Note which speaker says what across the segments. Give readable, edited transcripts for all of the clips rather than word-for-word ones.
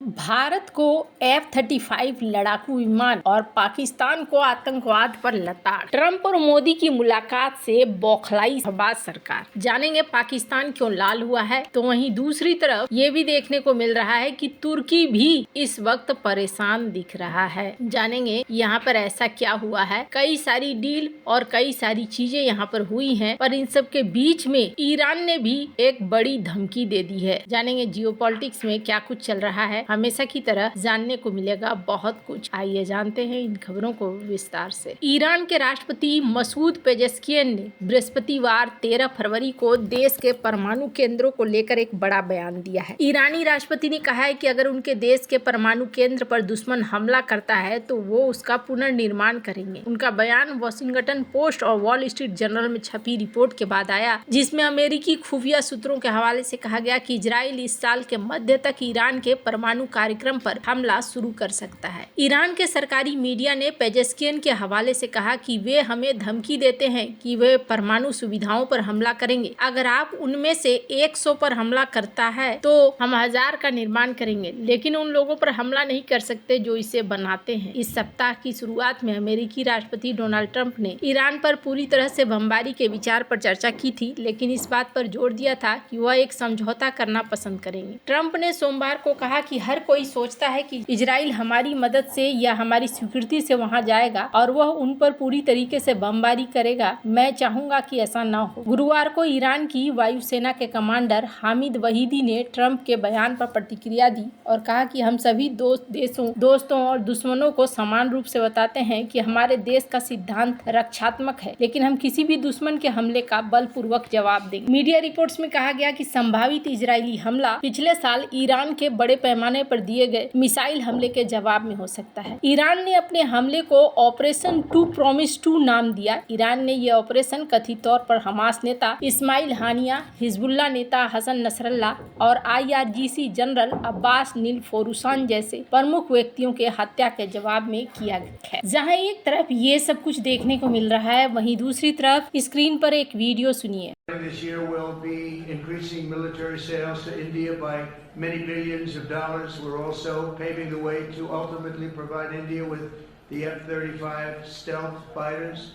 Speaker 1: भारत को F-35 लड़ाकू विमान और पाकिस्तान को आतंकवाद पर लताड़। ट्रंप और मोदी की मुलाकात से बौखलाई शहबाज सरकार। जानेंगे पाकिस्तान क्यों लाल हुआ है। तो वहीं दूसरी तरफ ये भी देखने को मिल रहा है कि तुर्की भी इस वक्त परेशान दिख रहा है। जानेंगे यहाँ पर ऐसा क्या हुआ है। कई सारी डील और कई सारी चीजें यहाँ पर हुई हैं, पर इन सब के बीच में ईरान ने भी एक बड़ी धमकी दे दी है। जानेंगे जियोपॉलिटिक्स में क्या कुछ चल रहा है। हमेशा की तरह जानने को मिलेगा बहुत कुछ। आइए जानते हैं इन खबरों को विस्तार से। ईरान के राष्ट्रपति मसूद पेजेस्कियन ने बृहस्पतिवार 13 फरवरी को देश के परमाणु केंद्रों को लेकर एक बड़ा बयान दिया है। ईरानी राष्ट्रपति ने कहा है कि अगर उनके देश के परमाणु केंद्र पर दुश्मन हमला करता है तो वो उसका पुनर्निर्माण करेंगे। उनका बयान वॉशिंगटन पोस्ट और वॉल स्ट्रीट जर्नल में छपी रिपोर्ट के बाद आया, जिसमें अमेरिकी खुफिया सूत्रों के हवाले से कहा गया कि इजराइल इस साल के मध्य तक ईरान के परमाणु कार्यक्रम पर हमला शुरू कर सकता है। ईरान के सरकारी मीडिया ने पेजेस्कियन के हवाले से कहा कि वे हमें धमकी देते हैं कि वे परमाणु सुविधाओं पर हमला करेंगे। अगर आप उनमें से 100 पर हमला करता है तो हम 1000 का निर्माण करेंगे, लेकिन उन लोगों पर हमला नहीं कर सकते जो इसे बनाते हैं। इस सप्ताह की शुरुआत में अमेरिकी राष्ट्रपति डोनाल्ड ट्रंप ने ईरान पर पूरी तरह से बमबारी के विचार पर चर्चा की थी, लेकिन इस बात पर जोर दिया था कि वह एक समझौता करना पसंद करेंगे। ट्रंप ने सोमवार को कहा कि हर कोई सोचता है कि इजराइल हमारी मदद से या हमारी स्वीकृति से वहां जाएगा और वह उन पर पूरी तरीके से बमबारी करेगा। मैं चाहूंगा कि ऐसा न हो। गुरुवार को ईरान की वायुसेना के कमांडर हामिद वहीदी ने ट्रंप के बयान पर प्रतिक्रिया दी और कहा कि हम सभी दोस्तों और दुश्मनों को समान रूप से बताते हैं कि हमारे देश का सिद्धांत रक्षात्मक है, लेकिन हम किसी भी दुश्मन के हमले का बलपूर्वक जवाब देंगे। मीडिया रिपोर्ट्स में कहा गया कि संभावित इजरायली हमला पिछले साल ईरान के बड़े पैमाने पर दिए गए मिसाइल हमले के जवाब में हो सकता है। ईरान ने अपने हमले को ऑपरेशन 2 प्रॉमिस 2 नाम दिया। ईरान ने यह ऑपरेशन कथित तौर पर हमास नेता इस्माइल हानिया, हिजबुल्लाह नेता हसन नसरल्लाह और IRGC जनरल अब्बास नीलफोरुसान जैसे प्रमुख व्यक्तियों के हत्या के जवाब में किया गया है। जहां एक तरफ ये सब कुछ देखने को मिल रहा है, वहीं दूसरी तरफ स्क्रीन पर एक वीडियो सुनिए।
Speaker 2: This year will be increasing military sales to India by many billions of dollars. We're also paving the way to ultimately provide India with the F-35 stealth fighters.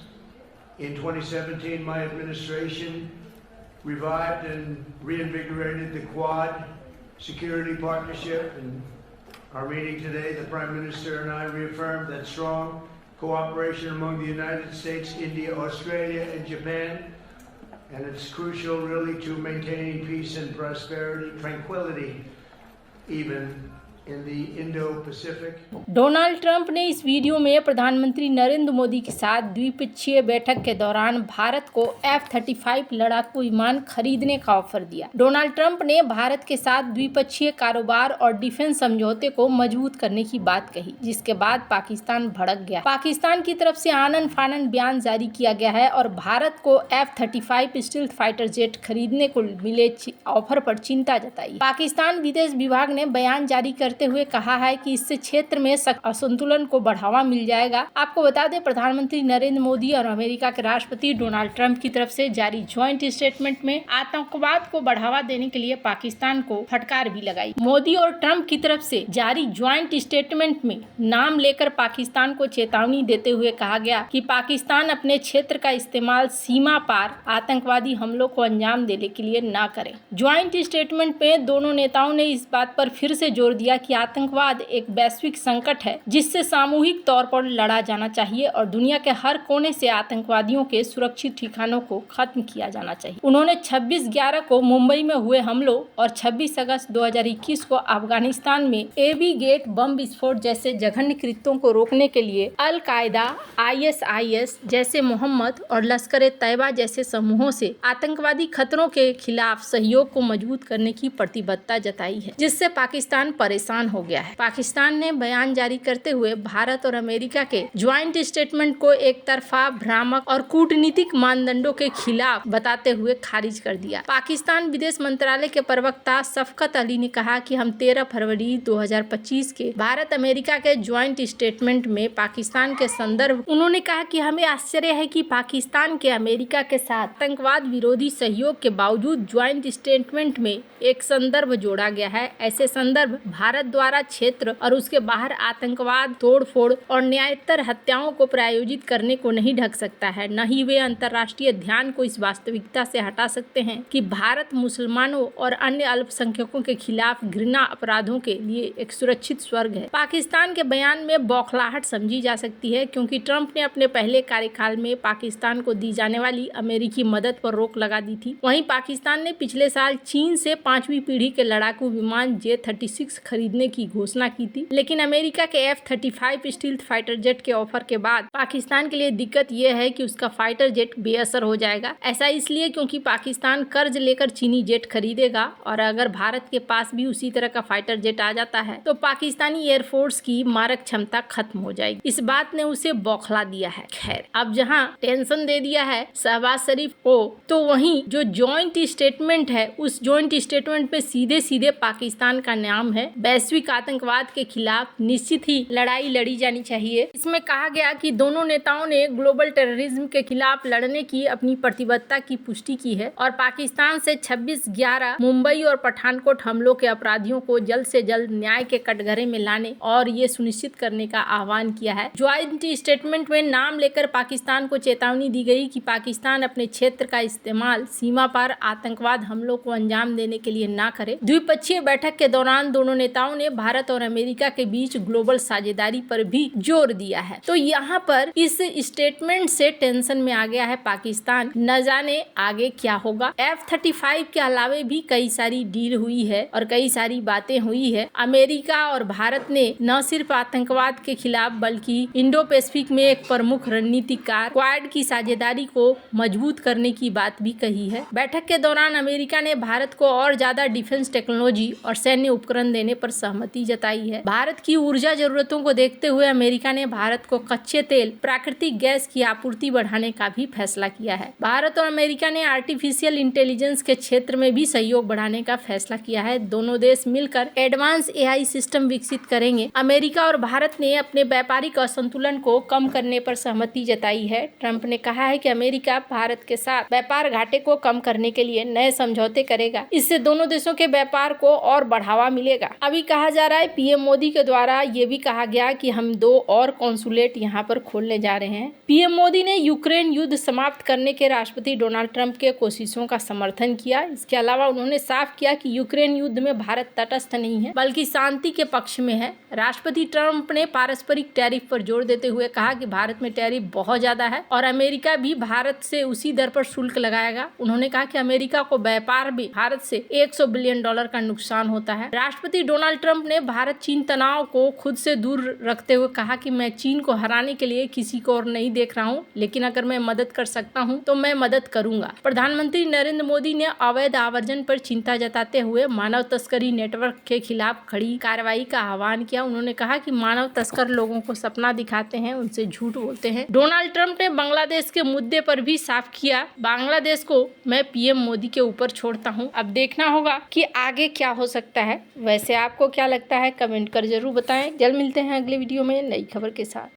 Speaker 2: In 2017, my administration revived and reinvigorated the Quad security partnership. In our meeting today, the Prime Minister and I reaffirmed that strong cooperation among the United States, India, Australia, and Japan. And it's crucial really to maintaining peace and prosperity, tranquility, even in the Indo-Pacific.
Speaker 1: Donald Trump ने इस video में प्रधानमंत्री नरेंद्र मोदी के साथ द्विपक्षीय बैठक के दौरान भारत को F-35 लड़ाकू विमान खरीदने का ऑफर दिया। डोनाल्ड ट्रंप ने भारत के साथ द्विपक्षीय कारोबार और डिफेंस समझौते को मजबूत करने की बात कही, जिसके बाद पाकिस्तान भड़क गया। पाकिस्तान की तरफ से आनन फानन बयान जारी किया गया है और भारत को F-35 स्टील्थ फाइटर जेट खरीदने को मिले ऑफर पर चिंता जताई। पाकिस्तान विदेश विभाग ने बयान जारी करते हुए कहा है कि इससे क्षेत्र में असंतुलन को बढ़ावा मिल जाएगा। आपको बता दें, प्रधानमंत्री नरेंद्र मोदी और अमेरिका के राष्ट्रपति डोनाल्ड ट्रंप की तरफ से जारी ज्वाइंट स्टेटमेंट में आतंकवाद को बढ़ावा देने के लिए पाकिस्तान को फटकार भी लगाई। मोदी और ट्रंप की तरफ से जारी ज्वाइंट स्टेटमेंट में नाम लेकर पाकिस्तान को चेतावनी देते हुए कहा गया कि पाकिस्तान अपने क्षेत्र का इस्तेमाल सीमा पार आतंकवादी हमलों को अंजाम देने के लिए न करे। ज्वाइंट स्टेटमेंट में दोनों नेताओं ने इस बात पर फिर से जोर दिया कि आतंकवाद एक वैश्विक संकट है जिससे सामूहिक तौर पर लड़ा जाना चाहिए और दुनिया के हर कोने से आतंकवादियों के सुरक्षित ठिकानों को खत्म किया जाना चाहिए। उन्होंने 26/11 को मुंबई में हुए हमलों और 26 अगस्त 2021 को अफगानिस्तान में AB गेट बम विस्फोट जैसे जघन्य कृत्यों को रोकने के लिए अल कायदा, ISIS जैसे मोहम्मद और लश्कर ए तैयबा जैसे समूहों से आतंकवादी खतरों के खिलाफ सहयोग को मजबूत करने की प्रतिबद्धता जताई है, जिससे पाकिस्तान परेशान हो गया है। पाकिस्तान ने बयान जारी करते हुए भारत और अमेरिका के ज्वाइंट स्टेटमेंट को एक तरफा, भ्रामक और कूटनीतिक मानदंडों के खिलाफ बताते हुए खारिज कर दिया। पाकिस्तान विदेश मंत्रालय के प्रवक्ता शफकत अली ने कहा कि हम 13 फरवरी 2025 के भारत अमेरिका के ज्वाइंट स्टेटमेंट में पाकिस्तान के संदर्भ उन्होंने कहा कि हमें आश्चर्य है कि पाकिस्तान के अमेरिका के साथ आतंकवाद विरोधी सहयोग के बावजूद ज्वाइंट स्टेटमेंट में एक संदर्भ जोड़ा गया है। ऐसे संदर्भ भारत भारत द्वारा क्षेत्र और उसके बाहर आतंकवाद, तोड़फोड़ और न्यायोत्तर हत्याओं को प्रायोजित करने को नहीं ढक सकता है, न ही वे अंतर्राष्ट्रीय ध्यान को इस वास्तविकता से हटा सकते हैं कि भारत मुसलमानों और अन्य अल्पसंख्यकों के खिलाफ घृणा अपराधों के लिए एक सुरक्षित स्वर्ग है। पाकिस्तान के बयान में बौखलाहट समझी जा सकती है क्योंकि ट्रंप ने अपने पहले कार्यकाल में पाकिस्तान को दी जाने वाली अमेरिकी मदद पर रोक लगा दी थी। वहीं पाकिस्तान ने पिछले साल चीन से 5वीं पीढ़ी के लड़ाकू विमान J-36 खरीदने की घोषणा की थी, लेकिन अमेरिका के F-35 स्टील्थ फाइटर जेट के ऑफर के बाद पाकिस्तान के लिए दिक्कत यह है कि उसका फाइटर जेट बेअसर हो जाएगा। ऐसा इसलिए क्योंकि पाकिस्तान कर्ज लेकर चीनी जेट खरीदेगा और अगर भारत के पास भी उसी तरह का फाइटर जेट आ जाता है तो पाकिस्तानी एयरफोर्स की मारक क्षमता खत्म हो जाएगी। इस बात ने उसे बौखला दिया है। खैर, अब जहां टेंशन दे दिया है शहबाज शरीफ को, तो वहीं जो जॉइंट स्टेटमेंट है उस जॉइंट स्टेटमेंट में सीधे सीधे पाकिस्तान का नाम है। वैश्विक आतंकवाद के खिलाफ निश्चित ही लड़ाई लड़ी जानी चाहिए। इसमें कहा गया कि दोनों नेताओं ने ग्लोबल टेररिज्म के खिलाफ लड़ने की अपनी प्रतिबद्धता की पुष्टि की है और पाकिस्तान से 26/11 मुंबई और पठानकोट हमलों के अपराधियों को जल्द से जल्द न्याय के कटघरे में लाने और ये सुनिश्चित करने का आह्वान किया है। ज्वाइंट स्टेटमेंट में नाम लेकर पाकिस्तान को चेतावनी दी गई कि पाकिस्तान अपने क्षेत्र का इस्तेमाल सीमा पार आतंकवाद हमलों को अंजाम देने के लिए ना करे। द्विपक्षीय बैठक के दौरान दोनों नेताओं ने भारत और अमेरिका के बीच ग्लोबल साझेदारी पर भी जोर दिया है। तो यहाँ पर इस स्टेटमेंट से टेंशन में आ गया है पाकिस्तान, न जाने आगे क्या होगा। F-35 के अलावे भी कई सारी डील हुई है और कई सारी बातें हुई है। अमेरिका और भारत ने न सिर्फ आतंकवाद के खिलाफ बल्कि इंडो पैसिफिक में एक प्रमुख रणनीतिकार क्वाड की साझेदारी को मजबूत करने की बात भी कही है। बैठक के दौरान अमेरिका ने भारत को और ज्यादा डिफेंस टेक्नोलॉजी और सैन्य उपकरण देने पर सहमति जताई है। भारत की ऊर्जा जरूरतों को देखते हुए अमेरिका ने भारत को कच्चे तेल, प्राकृतिक गैस की आपूर्ति बढ़ाने का भी फैसला किया है। भारत और अमेरिका ने आर्टिफिशियल इंटेलिजेंस के क्षेत्र में भी सहयोग बढ़ाने का फैसला किया है। दोनों देश मिलकर एडवांस AI सिस्टम विकसित करेंगे। अमेरिका और भारत ने अपने व्यापारिक असंतुलन को कम करने पर सहमति जताई है। ट्रंप ने कहा है कि अमेरिका भारत के साथ व्यापार घाटे को कम करने के लिए नए समझौते करेगा। इससे दोनों देशों के व्यापार को और बढ़ावा मिलेगा। अभी कहा जा रहा है पीएम मोदी के द्वारा ये भी कहा गया कि हम 2 और कॉन्सुलेट यहाँ पर खोलने जा रहे हैं। पीएम मोदी ने यूक्रेन युद्ध समाप्त करने के राष्ट्रपति डोनाल्ड ट्रंप के कोशिशों का समर्थन किया। इसके अलावा उन्होंने साफ किया कि यूक्रेन युद्ध में भारत तटस्थ नहीं है बल्कि शांति के पक्ष में है। राष्ट्रपति ट्रंप ने पारस्परिक टैरिफ पर जोर देते हुए कहा कि भारत में टैरिफ बहुत ज्यादा है और अमेरिका भी भारत से उसी दर पर शुल्क लगाएगा। उन्होंने कहा कि अमेरिका को व्यापार में भारत से $100 बिलियन का नुकसान होता है। राष्ट्रपति डोनाल्ड ट्रंप ने भारत चीन तनाव को खुद से दूर रखते हुए कहा कि मैं चीन को हराने के लिए किसी को और नहीं देख रहा हूँ, लेकिन अगर मैं मदद कर सकता हूँ तो मैं मदद करूंगा। प्रधानमंत्री नरेंद्र मोदी ने अवैध आवर्जन पर चिंता जताते हुए मानव तस्करी नेटवर्क के खिलाफ खड़ी कार्रवाई का आह्वान किया। उन्होंने कहा कि मानव तस्कर लोगों को सपना दिखाते हैं, उनसे झूठ बोलते हैं। डोनाल्ड ट्रंप ने बांग्लादेश के मुद्दे पर भी साफ किया, बांग्लादेश को मैं पीएम मोदी के ऊपर छोड़ता हूं। अब देखना होगा कि आगे क्या हो सकता है। वैसे आपको क्या लगता है, कमेंट कर जरूर बताएं। जल्द मिलते हैं अगले वीडियो में नई खबर के साथ।